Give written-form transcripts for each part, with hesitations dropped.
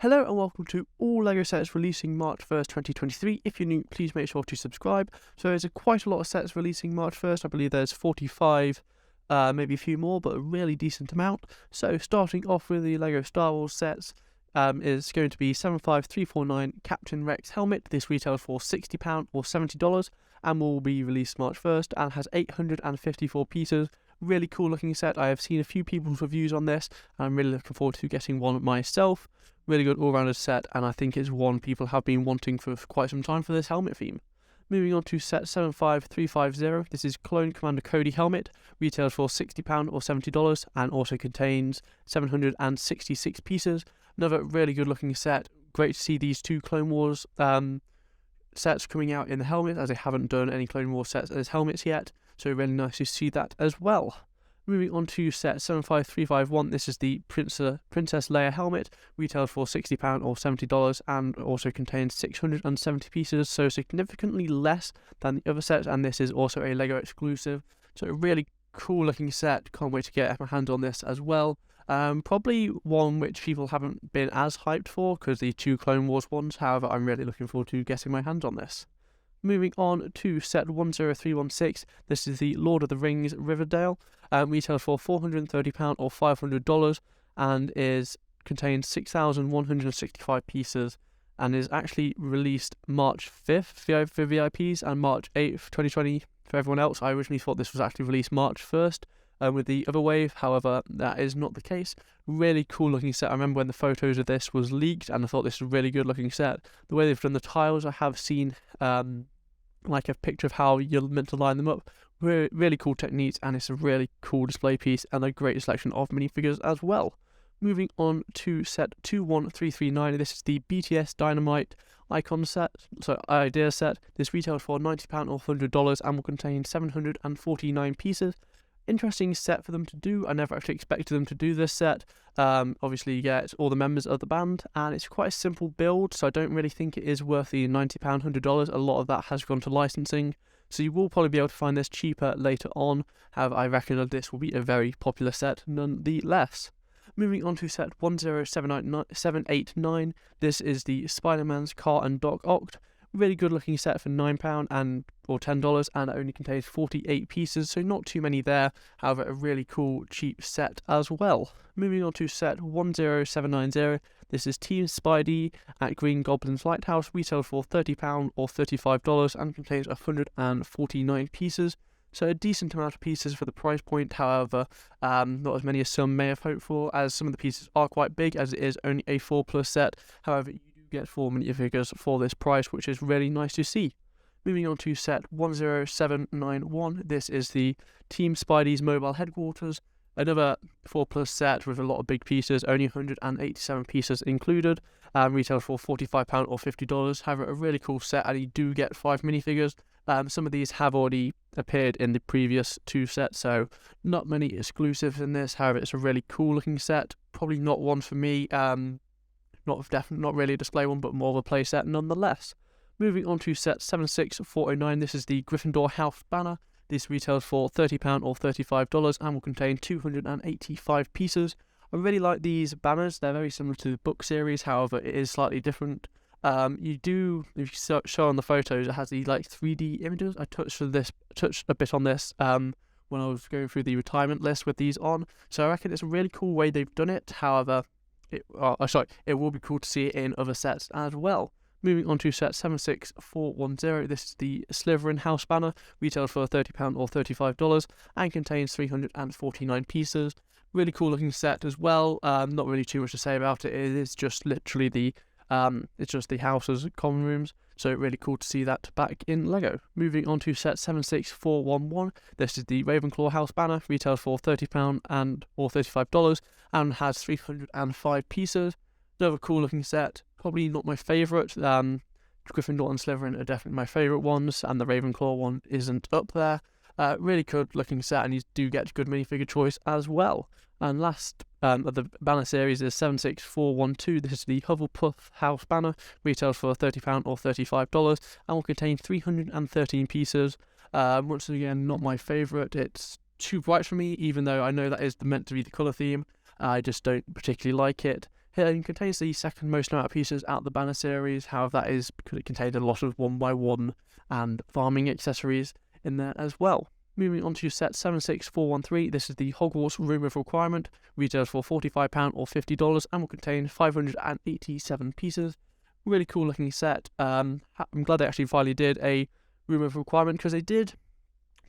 Hello and welcome to all LEGO sets releasing March 1st, 2023. If you're new, please make sure to subscribe. So there's quite a lot of sets releasing March 1st. I believe there's 45, maybe a few more, but a really decent amount. So starting off with the LEGO Star Wars sets is going to be 75349 Captain Rex helmet. This retails for £60 or $70 and will be released March 1st and has 854 pieces. Really cool looking set. I have seen a few people's reviews on this and I'm really looking forward to getting one myself. Really good all-rounded set, and I think it's one people have been wanting for quite some time for this helmet theme. Moving on to set 75350, this is Clone Commander Cody helmet, retails for £60 or $70 and also contains 766 pieces. Another really good looking set. Great to see these two Clone Wars sets coming out in the helmet, as they haven't done any Clone Wars sets as helmets yet, so really nice to see that as well. Moving on to set 75351, this is the Princess Leia helmet, retails for £60 or $70 and also contains 670 pieces, so significantly less than the other sets, and this is also a LEGO exclusive. So a really cool looking set, can't wait to get my hands on this as well. Probably one which people haven't been as hyped for because the two Clone Wars ones, however I'm really looking forward to getting my hands on this. Moving on to set 10316, this is the Lord of the Rings Rivendell, retails for £430 or $500 and contains 6,165 pieces and is actually released March 5th for VIPs and March 8th, 2020 for everyone else. I originally thought this was actually released March 1st with the other wave, however that is not the case. Really cool looking set. I remember when the photos of this was leaked and I thought this was a really good looking set. The way they've done the tiles, I have seen like a picture of how you're meant to line them up. Really cool techniques, and it's a really cool display piece and a great selection of minifigures as well. Moving on to set 21339, this is the BTS Dynamite icon set, so idea set. This retails for £90 or $100 and will contain 749 pieces. Interesting set for them to do. I never actually expected them to do this set. Obviously you get all the members of the band and it's quite a simple build, so I don't really think it is worth the £90, $100. A lot of that has gone to licensing, so you will probably be able to find this cheaper later on. However, I reckon that this will be a very popular set nonetheless. Moving on to set 10789, this is the Spider-Man's Car and Doc Ock. Really good looking set for £9 or $10 and it only contains 48 pieces, so not too many there. However, a really cool cheap set as well. Moving on to set 10790, this is Team Spidey at Green Goblin's Lighthouse, retails for £30 or $35 and contains 149 pieces. So a decent amount of pieces for the price point, however, not as many as some may have hoped for, as some of the pieces are quite big, as it is only a 4+ set. However, you do get 4 minifigures for this price, which is really nice to see. Moving on to set 10791, this is the Team Spidey's Mobile Headquarters. Another 4+ set with a lot of big pieces, only 187 pieces included, retails for £45 or $50. However, a really cool set, and you do get 5 minifigures. Some of these have already appeared in the previous 2 sets, so not many exclusives in this. However, it's a really cool looking set. Probably not one for me. Not really a display one, but more of a play set nonetheless. Moving on to set 76409, this is the Gryffindor House banner. This retails for £30 or $35 and will contain 285 pieces. I really like these banners. They're very similar to the book series, however it is slightly different. If you show on the photos, it has the like 3D images. I touched a bit on this when I was going through the retirement list with these on, so I reckon it's a really cool way they've done it. However, it will be cool to see it in other sets as well. Moving on to set 76410, this is the Slytherin House banner, retails for £30 or $35 and contains 349 pieces. Really cool looking set as well. Not really too much to say about it. It is just literally the house's common rooms, so really cool to see that back in LEGO. Moving on to set 76411, this is the Ravenclaw House banner, retails for £30 or $35 and has 305 pieces. Another cool looking set, probably not my favourite. Gryffindor and Slytherin are definitely my favourite ones, and the Ravenclaw one isn't up there. Really good looking set, and you do get good minifigure choice as well. And last of the banner series is 76412. This is the Hufflepuff House banner, retails for £30 or $35 and will contain 313 pieces. Once again, not my favourite. It's too bright for me, even though I know that is meant to be the colour theme. I just don't particularly like it. It contains the second most amount of pieces out of the banner series. However, that is because it contained a lot of 1x1 and farming accessories in there as well. Moving on to set 76413, this is the Hogwarts Room of Requirement, retails for £45 or $50 and will contain 587 pieces. Really cool looking set. I'm glad they actually finally did a Room of Requirement, because they did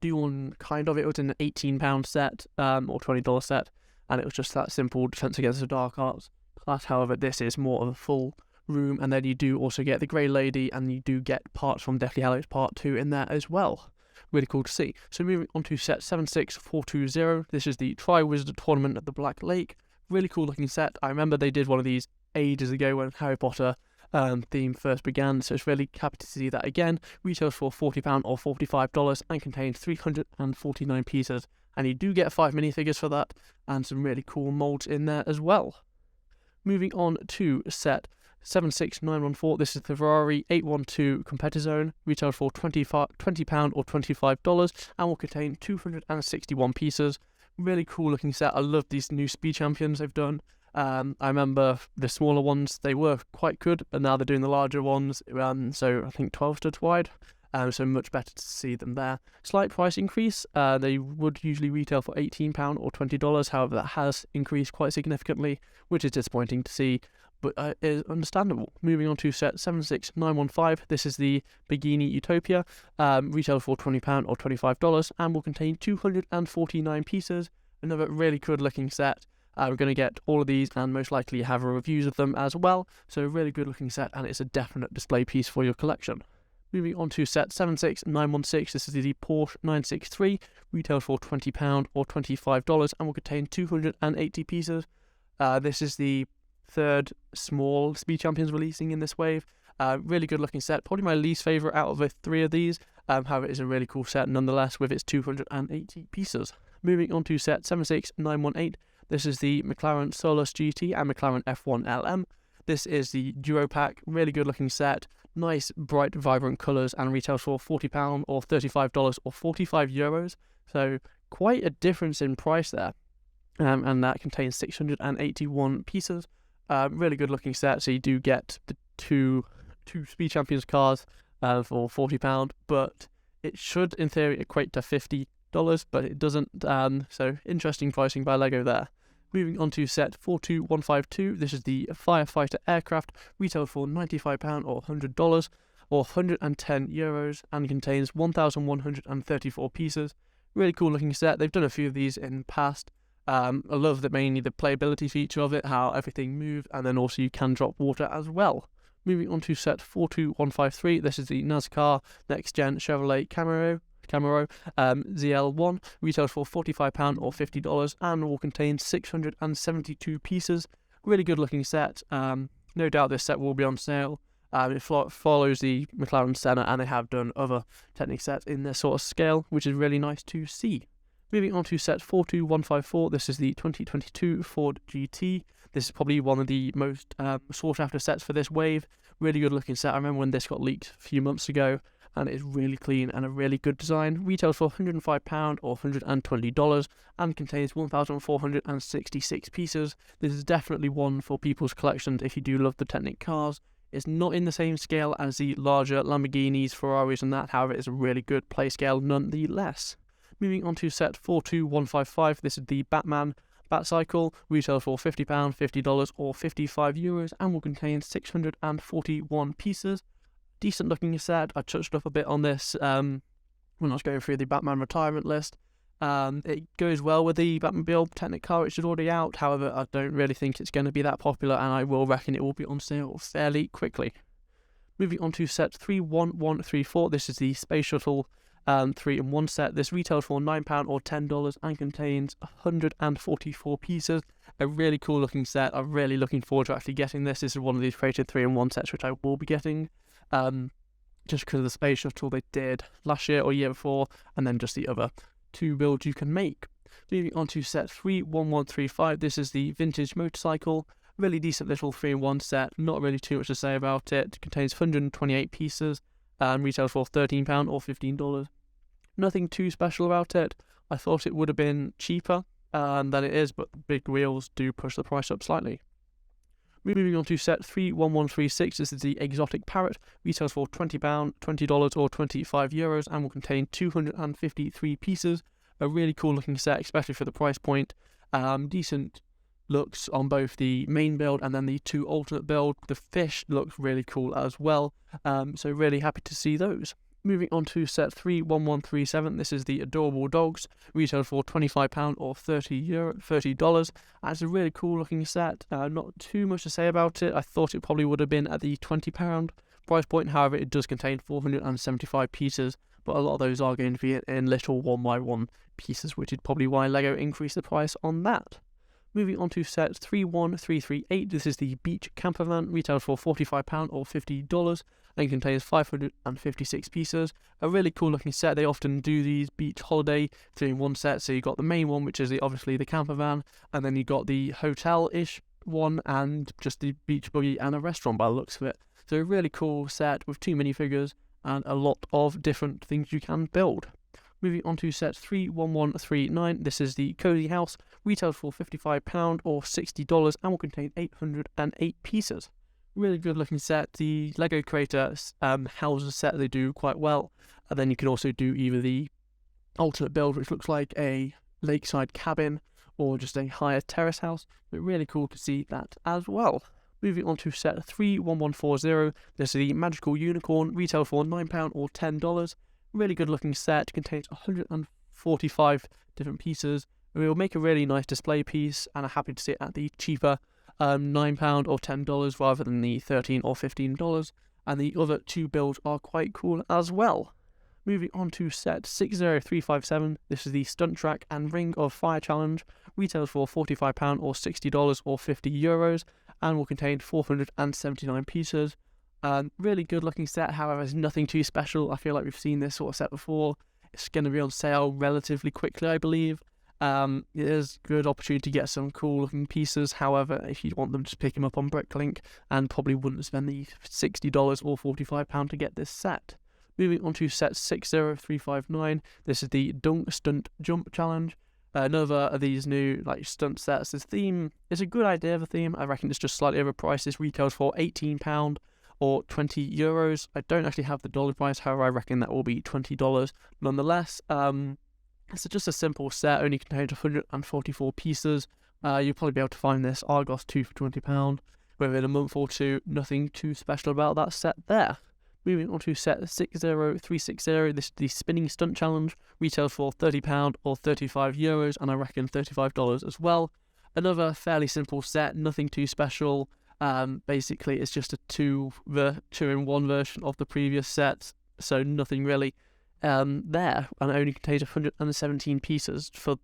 do one kind of. It was an £18 set or $20 set, and it was just that simple Defense Against the Dark Arts class. However, this is more of a full room, and then you do also get the Grey Lady, and you do get parts from Deathly Hallows Part 2 in there as well. Really cool to see. So moving on to set 76420, this is the Tri-Wizard Tournament at the Black Lake. Really cool looking set. I remember they did one of these ages ago when Harry Potter theme first began, so it's really happy to see that again. Retails for £40 or $45 and contains 349 pieces, and you do get 5 minifigures for that, and some really cool molds in there as well. Moving on to set 76914, this is the Ferrari 812 Competizione, retails for £20 or $25 and will contain 261 pieces. Really cool looking set. I love these new speed champions they've done. I remember the smaller ones, they were quite good, but now they're doing the larger ones, so I think 12 studs wide, so much better to see them there. Slight price increase. They would usually retail for £18 or $20, however that has increased quite significantly, which is disappointing to see, but is understandable. Moving on to set 76915, this is the Bikini Utopia, retails for £20 or $25 and will contain 249 pieces. Another really good looking set. We're going to get all of these and most likely have reviews of them as well, so a really good looking set, and it's a definite display piece for your collection. Moving on to set 76916, this is the Porsche 963, retails for £20 or $25 and will contain 280 pieces. This is the third small Speed Champions releasing in this wave. Really good looking set, probably my least favourite out of the 3 of these, however it is a really cool set nonetheless with its 280 pieces. Moving on to set 76918, this is the McLaren Solus GT and McLaren F1 LM. This is the Duo Pack, really good looking set, nice bright vibrant colours, and retails for £40 or $35 or €45, so quite a difference in price there. And that contains 681 pieces. Really good looking set, so you do get the two Speed Champions cars for £40, but it should in theory equate to $50, but it doesn't, so interesting pricing by LEGO there. Moving on to set 42152, this is the Firefighter Aircraft, retailed for £95 or $100 or €110 and contains 1,134 pieces. Really cool looking set. They've done a few of these in the past. I love that mainly the playability feature of it, how everything moves, and then also you can drop water as well. Moving on to set 42153, this is the NASCAR Next Gen Chevrolet Camaro ZL1, retails for £45 or $50 and will contain 672 pieces. Really good looking set. No doubt this set will be on sale. It follows the McLaren Senna, and they have done other Technic sets in this sort of scale, which is really nice to see. Moving on to set 42154, this is the 2022 Ford GT. This is probably one of the most sought after sets for this wave. Really good looking set. I remember when this got leaked a few months ago, and it's really clean and a really good design. Retails for £105 or $120 and contains 1,466 pieces. This is definitely one for people's collections if you do love the Technic cars. It's not in the same scale as the larger Lamborghinis, Ferraris and that, however it's a really good play scale nonetheless. Moving on to set 42155, this is the Batman Batcycle, retails for £50, $50 or €55 and will contain 641 pieces. Decent looking set. I touched up a bit on this when I was going through the Batman retirement list. It goes well with the Batmobile Technic car, which is already out. However, I don't really think it's going to be that popular, and I will reckon it will be on sale fairly quickly. Moving on to set 31134, this is the Space Shuttle 3-in-1 set. This retails for £9 or $10 and contains 144 pieces. A really cool looking set. I'm really looking forward to actually getting this. This is one of these created 3-in-1 sets which I will be getting. Just because of the Space Shuttle they did last year or year before, and then just the other 2 builds you can make. Moving on to set 31135, this is the Vintage Motorcycle. Really decent little 3-in-1 set, not really too much to say about it. It contains 128 pieces and retails for £13 or $15. Nothing too special about it. I thought it would have been cheaper than it is, but the big wheels do push the price up slightly. Moving on to set 31136, this is the exotic parrot, retails for £20, $20 or €25 and will contain 253 pieces. A really cool looking set, especially for the price point. Decent looks on both the main build and then the 2 alternate build. The fish looks really cool as well, so really happy to see those. Moving on to set 31137, this is the adorable dogs, retailed for £25 or $30. It's a really cool looking set. Not too much to say about it. I thought it probably would have been at the £20 price point. However, it does contain 475 pieces, but a lot of those are going to be in little 1x1 pieces, which is probably why LEGO increased the price on that. Moving on to set 31338, this is the beach camper van, retailed for £45 or $50 and contains 556 pieces. A really cool looking set. They often do these beach holiday in one set, so you've got the main one, which is obviously the camper van, and then you've got the hotel-ish one and just the beach buggy and a restaurant by the looks of it. So a really cool set with 2 minifigures and a lot of different things you can build. Moving on to set 31139, this is the Cozy House, retailed for £55 or $60 and will contain 808 pieces. Really good looking set. The LEGO Creator houses set they do quite well, and then you can also do either the alternate build, which looks like a lakeside cabin, or just a higher terrace house, but really cool to see that as well. Moving on to set 31140, this is the Magical Unicorn, retailed for £9 or $10. Really good looking set, contains 145 different pieces. It will make a really nice display piece, and I'm happy to see it at the cheaper £9 or $10 rather than the $13 or $15. And the other 2 builds are quite cool as well. Moving on to set 60357, this is the Stunt Track and Ring of Fire Challenge, retails for £45 or $60 or €50 and will contain 479 pieces. Really good looking set, however, it's nothing too special. I feel like we've seen this sort of set before. It's going to be on sale relatively quickly, I believe. There's good opportunity to get some cool looking pieces. However, if you want them, just pick them up on Bricklink and probably wouldn't spend the $60 or £45 to get this set. Moving on to set 60359, this is the Dunk Stunt Jump Challenge. Another of these new stunt sets. This theme is a good idea of a theme. I reckon it's just slightly overpriced. This retails for £18 or €20. I don't actually have the dollar price, however I reckon that will be $20 nonetheless. It's just a simple set, only contains 144 pieces. You'll probably be able to find this Argos 2 for £20 within a month or two. Nothing too special about that set there. Moving on to set 60360, this is the Spinning Stunt Challenge, retails for £30 or €35 and I reckon $35 as well. Another fairly simple set, nothing too special. Basically it's just a 2-in-1 version of the previous set, so nothing really there, and it only contains 117 pieces for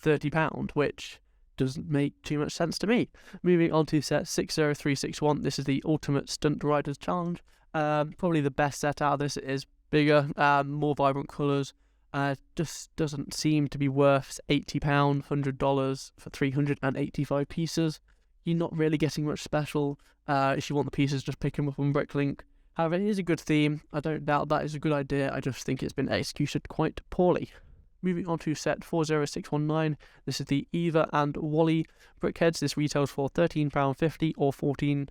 £30, which doesn't make too much sense to me. Moving on to set 60361, this is the Ultimate Stunt Riders Challenge. Probably the best set out of this. It is bigger, more vibrant colours. Just doesn't seem to be worth £80, $100 for 385 pieces. You're not really getting much special. If you want the pieces, just pick them up on Bricklink. However, it is a good theme. I don't doubt that is a good idea. I just think it's been executed quite poorly. Moving on to set 40619, this is the Eva and Wally brickheads. This retails for £13.50 or $14.90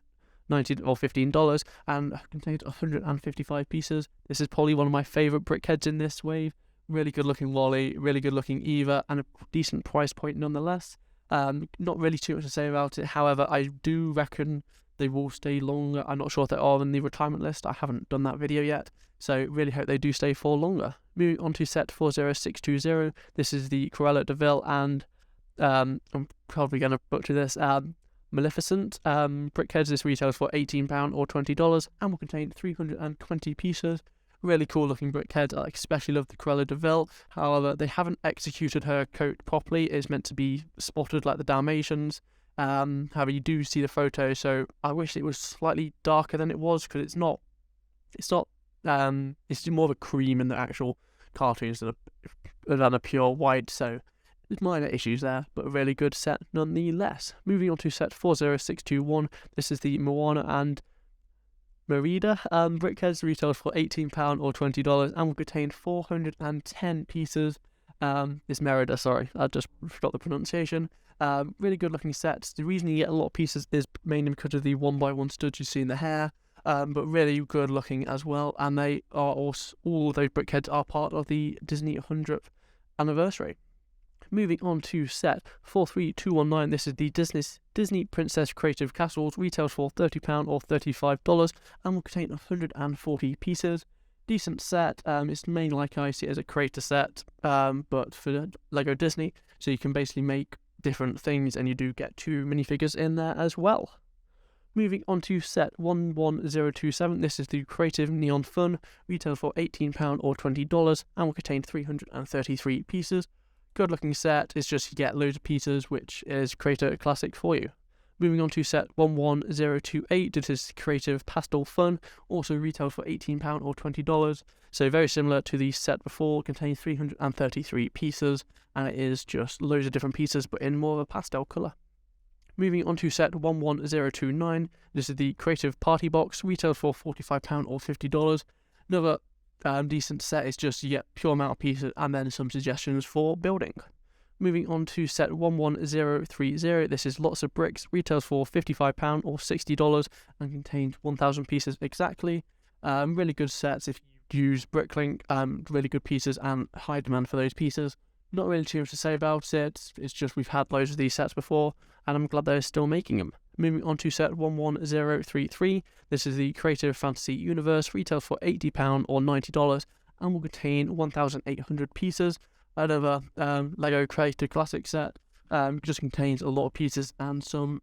or $15 and contains 155 pieces. This is probably one of my favourite brickheads in this wave. Really good looking Wally, really good looking Eva, and a decent price point nonetheless. Not really too much to say about it. However, I do reckon they will stay longer. I'm not sure if they are on the retirement list. I haven't done that video yet, so really hope they do stay for longer. Moving on to set 40620, this is the Cruella de Vil and I'm probably going to butcher this, Maleficent brickheads. This retails for £18 or $20 and will contain 320 pieces. Really cool looking brickhead. I especially love the Cruella de Vil. However, they haven't executed her coat properly. It's meant to be spotted like the Dalmatians. However, you do see the photo, so I wish it was slightly darker than it was, because it's not. It's more of a cream in the actual cartoons than a pure white. So there's minor issues there, but a really good set nonetheless. Moving on to set 40621. This is the Moana and Merida brickheads, retails for £18 or $20 and will contain 410 pieces. It's Merida, sorry, I just forgot the pronunciation. Really good looking sets. The reason you get a lot of pieces is mainly because of the 1x1 studs you see in the hair, but really good looking as well. And they are also, all of those brickheads are part of the Disney 100th anniversary. Moving on to set 43219, this is the Disney Princess Creative Castles, retails for £30 or $35 and will contain 140 pieces. Decent set. It's mainly like I see it as a creator set, but for Lego Disney, so you can basically make different things, and you do get 2 minifigures in there as well. Moving on to set 11027, this is the Creative Neon Fun, retails for £18 or $20 and will contain 333 pieces. Good looking set. It's just you get loads of pieces, which is Creator Classic for you. Moving on to set 11028, this is Creative Pastel Fun, also retails for £18 or $20. So very similar to the set before, contains 333 pieces, and it is just loads of different pieces, but in more of a pastel colour. Moving on to set 11029, this is the Creative Party Box, retails for £45 or $50. Another decent set. Is just you get pure amount of pieces and then some suggestions for building. Moving on to set 11030, this is Lots of Bricks, retails for £55 or $60 and contains 1,000 pieces exactly. Really good sets if you use Bricklink, really good pieces and high demand for those pieces. Not really too much to say about it, it's just we've had loads of these sets before and I'm glad they're still making them. Moving on to set 11033, this is the Creative Fantasy Universe, retails for £80 or $90 and will contain 1,800 pieces. Another Lego Creator Classic set, just contains a lot of pieces and some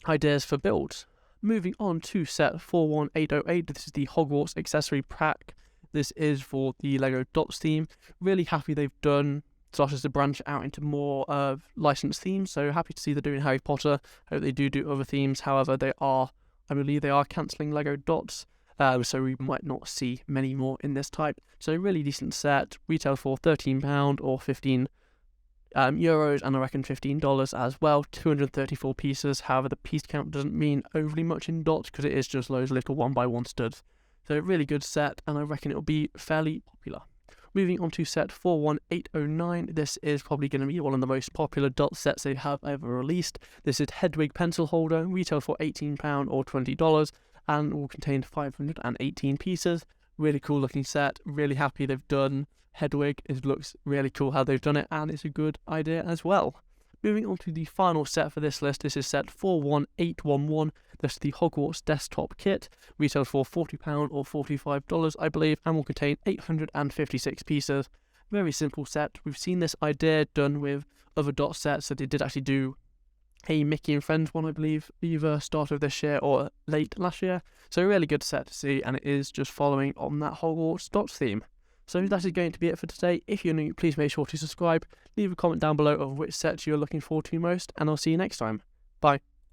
ideas for builds. Moving on to set 41808, this is the Hogwarts Accessory Pack. This is for the Lego Dots theme. Really happy they've done started to branch out into more licensed themes, so happy to see they're doing Harry Potter. Hope they do other themes. However, I believe they are cancelling Lego Dots, so we might not see many more in this type. So really decent set, retail for £13 or 15 euros, and I reckon $15 as well. 234 pieces. However, the piece count doesn't mean overly much in Dots because it is just loads of little 1x1 studs. So really good set, and I reckon it'll be fairly popular. Moving on to set 41809, this is probably going to be one of the most popular Dot sets they have ever released. This is Hedwig Pencil Holder, retail for £18 or $20 and will contain 518 pieces. Really cool looking set, really happy they've done Hedwig. It looks really cool how they've done it and it's a good idea as well. Moving on to the final set for this list, this is set 41811. This is the Hogwarts Desktop Kit, retails for £40 or $45 I believe, and will contain 856 pieces. Very simple set. We've seen this idea done with other Dot sets, so they did actually do a Mickey and Friends one I believe, either start of this year or late last year. So a really good set to see, and it is just following on that Hogwarts Dots theme. So that is going to be it for today. If you're new, please make sure to subscribe, leave a comment down below of which set you're looking forward to most, and I'll see you next time. Bye.